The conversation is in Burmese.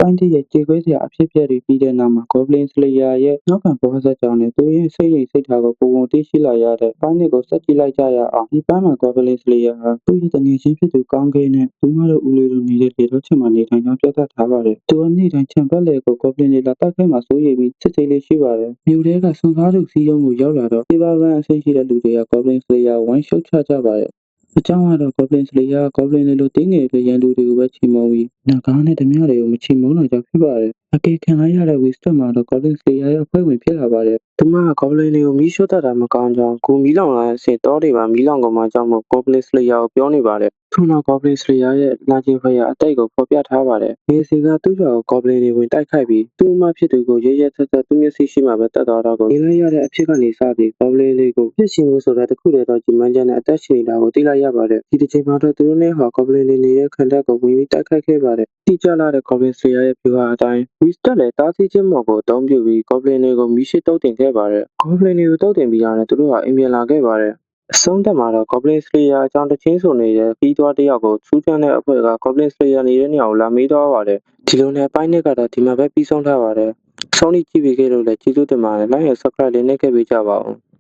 ပိုင်းတစ်ရဲ့ကြေကွဲစရာအဖြစ်အပျက်တွေပြီးတဲ့နောက်မှာ Goblin Slayer ရဲ့နောက်ခံပေါ်ဆက်ကြောင့်နဲ့သူရဲ့စိတ်ရိမ်စိတ်ထားကိုပုံပုံသိရှိလာရတဲ့ပိုင်းတစ်ကိုဆက်ကြည့်လိုက်ကြရအောင်ဒီပိုင်းမှာ Goblin Slayer ဟာသူ့ရဲ့တငယ်ချင်းဖြစ်သူကောင်းကဲနဲ့သူမတို့ဦးလေးတို့နေတဲ့ဒေသချင်မှာနေထိုင်ကြောင်းပြသထားပါတယ်။သူကနေ့တိုင်းချံပတ်လေကို Goblin တွေလာတိုက်ခိုက်မှာစိုးရိမ်ပြီးစစ်သေးလေးရှိပါတယ်။မြို့ထဲကစွန်ကားထုတ်စည်းရုံးကိုရောက်လာတော့ဒီပါဗန်အဆင့်ရှိတဲ့လူတွေက Goblin Slayer ဝိုင်းရှုတ်ချကြပါတယ်။အကြောင်းကတော့ Goblin Slayer က Goblin တွေလိုတင်းငယ်တဲ့ရန်သူတွေကိုပဲချီးမုန်းပြီးနဂါးနဲ့ဓမြတွေကိုမချီးမုန်းနိုင်ကြောင်းဖြစ်ပါတယ်။အကေခံလိုက်ရတဲ့ Wisdom မှာတော့ Goblin Slayer ရဲ့အဖွဲ့ဝင်ဖြစ်လာပါတယ်။သူမက Goblin တွေကိုမီးရှို့တတ်တာမကောင်းကြောင်းကိုမီးလောင်လာတဲ့အချိန်တောတွေပါမီးလောင်ကုန်မှာကြောင့်မို့ Goblin Slayer ကိုပြောနေပါတယ်။ထို့နောက် Goblin Slayer ရဲ့လာခြင်းဖွယ်ရာအတိတ်ကိုဖော်ပြထားပါတယ်။နေစဉ်ကသူ့ကြော်ကို Goblin တွေဝင်တိုက်ခိုက်ပြီးသူ့အမဖြစ်သူကိုရဲရဲဆက်ဆက်သူ့မျက်စိရှိမှပဲတတ်သွားတော့ကိုမြင်လိုက်ရတဲ့အဖြစ်ကနေစပြီး Goblin တွေကိုဖြစ်ရှင်မှုဆိုတဲ့တစ်ခုတည်းသောကြီးမှန်းချက်နဲ့အသက်ရှင်နေတာကိုသိလိုက်ရပါတယ်။ဒီတစ်ချိန်မှာတော့သူတို့နဲ့ဟာ Goblin တွေနေတဲ့ခံတပ်ကိုဝင်ပြီးတိုက်ခိုက်ခဲ့ပါတယ်။တိကျလာတဲ့ Goblin Slayer ရဲ့ဗျူဟာအတိုင်း Wisdom လည်းတားဆီးခြင်းမော်ကိုအသုံးပြုပြီး Goblin တွေကိုမီးရှိတုတ်တင်ခဲ့ပါတယ်။ Goblin တွေကိုတုတ်တင်ပြီးတာနဲ့သူတို့ဟာအိမ်ပြန်လာခဲ့ပါတယ်။အဆုံးသတ်မှာတော့ Goblin Slayer အကြောင်းတချင်းဆိုနေတဲ့ပြီးသွားတစ်ယောက်ကိုစူးစမ်းတဲ့အဖွဲ့က Goblin Slayer နေတဲ့နေရာကိုလာမေးသွားပါတယ်။ဒီလိုနဲ့ပိုင်းနှစ်ကတော့ဒီမှာပဲပြီးဆုံးထားပါတယ်။အဆုံးထိကြည့်ပေးခဲ့လို့လည်းကျေးဇူးတင်ပါတယ်။ Like and Subscribe လေးနှိပ်ခဲ့ပေးကြပါဦး။